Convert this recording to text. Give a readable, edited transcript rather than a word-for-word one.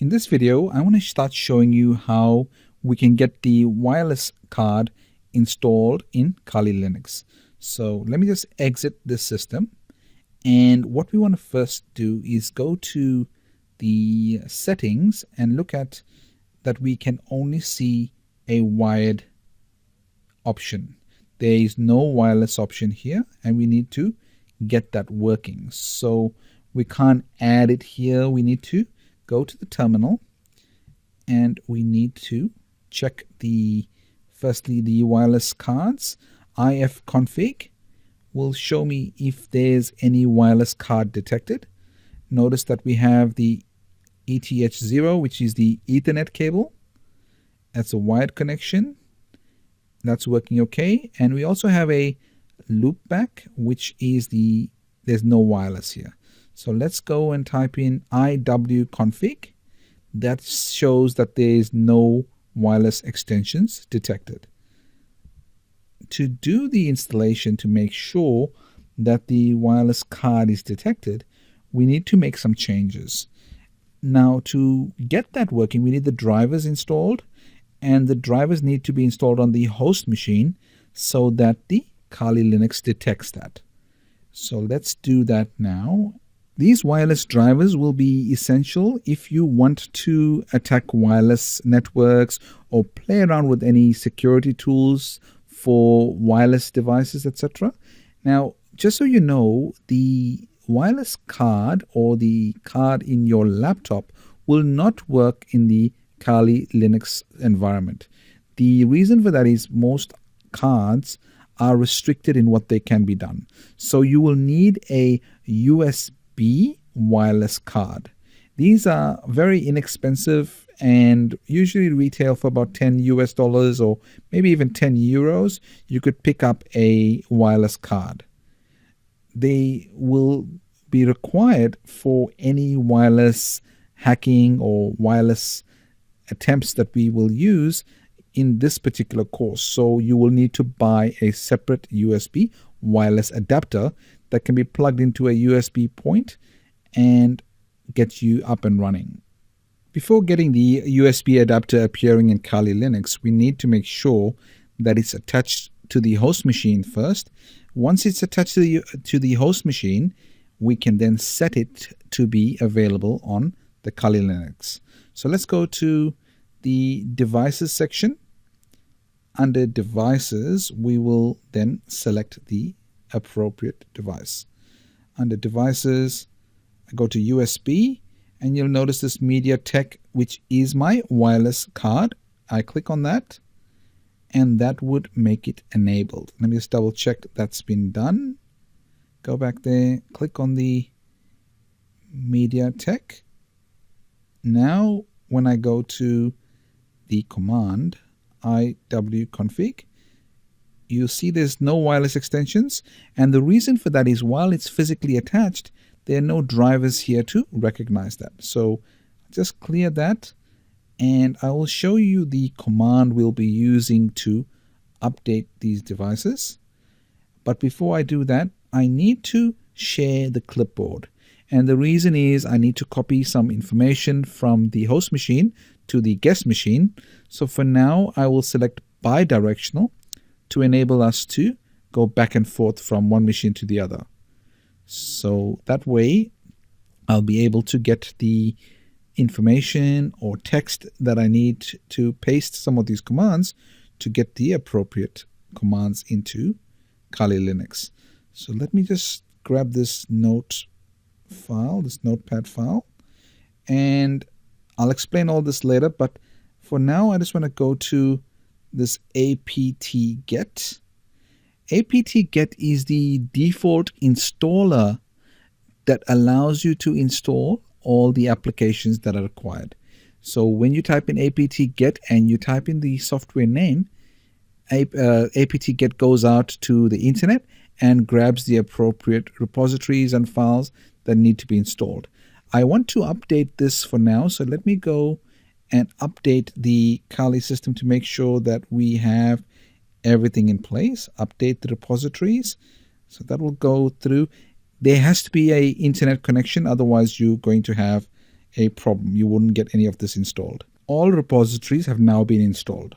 In this video, I want to start showing you how we can get the wireless card installed in Kali Linux. So let me just exit this system. And what we want to first do is go to the settings and look at that we can only see a wired option. There is no wireless option here, and we need to get that working. So we can't add it here. We need to go to the terminal and we need to check firstly the wireless cards. ifconfig will show me if there's any wireless card detected. Notice that we have the ETH0, which is the Ethernet cable. That's a wired connection. That's working okay. And we also have a loopback, which is there's no wireless here. So let's go and type in iwconfig. That shows that there is no wireless extensions detected. To do the installation to make sure that the wireless card is detected, we need to make some changes. Now, to get that working, we need the drivers installed, and the drivers need to be installed on the host machine so that the Kali Linux detects that. So let's do that now. These wireless drivers will be essential if you want to attack wireless networks or play around with any security tools for wireless devices, etc. Now, just so you know, the wireless card or the card in your laptop will not work in the Kali Linux environment. The reason for that is most cards are restricted in what they can be done. So you will need a USB wireless card. These are very inexpensive and usually retail for about $10 or maybe even €10. You could pick up a wireless card. They will be required for any wireless hacking or wireless attempts that we will use in this particular course. So you will need to buy a separate USB wireless adapter that can be plugged into a USB point and get you up and running. Before getting the USB adapter appearing in Kali Linux, we need to make sure that it's attached to the host machine first. Once it's attached to the host machine, we can then set it to be available on the Kali Linux. So let's go to the devices section. Under devices, we will then select the appropriate device. Under devices, I go to USB, and you'll notice this MediaTek, which is my wireless card. I click on that, and that would make it enabled. Let me just double check that's been done. Go back there, click on the MediaTek. Now, when I go to the command iwconfig, you see there's no wireless extensions, and the reason for that is while it's physically attached, there are no drivers here to recognize that. So just clear that, and I will show you the command we'll be using to update these devices. But before I do that, I need to share the clipboard. And the reason is I need to copy some information from the host machine to the guest machine. So for now, I will select bidirectional to enable us to go back and forth from one machine to the other. So that way, I'll be able to get the information or text that I need to paste some of these commands to get the appropriate commands into Kali Linux. So let me just grab this notepad file, and I'll explain all this later, but for now I just want to go to this apt-get. apt-get is the default installer that allows you to install all the applications that are required. So when you type in apt-get and you type in the software name, apt-get goes out to the internet and grabs the appropriate repositories and files that need to be installed. I want to update this for now, so let me go and update the Kali system to make sure that we have everything in place. Update the repositories. So that will go through. There has to be an internet connection, otherwise you're going to have a problem. You wouldn't get any of this installed. All repositories have now been installed.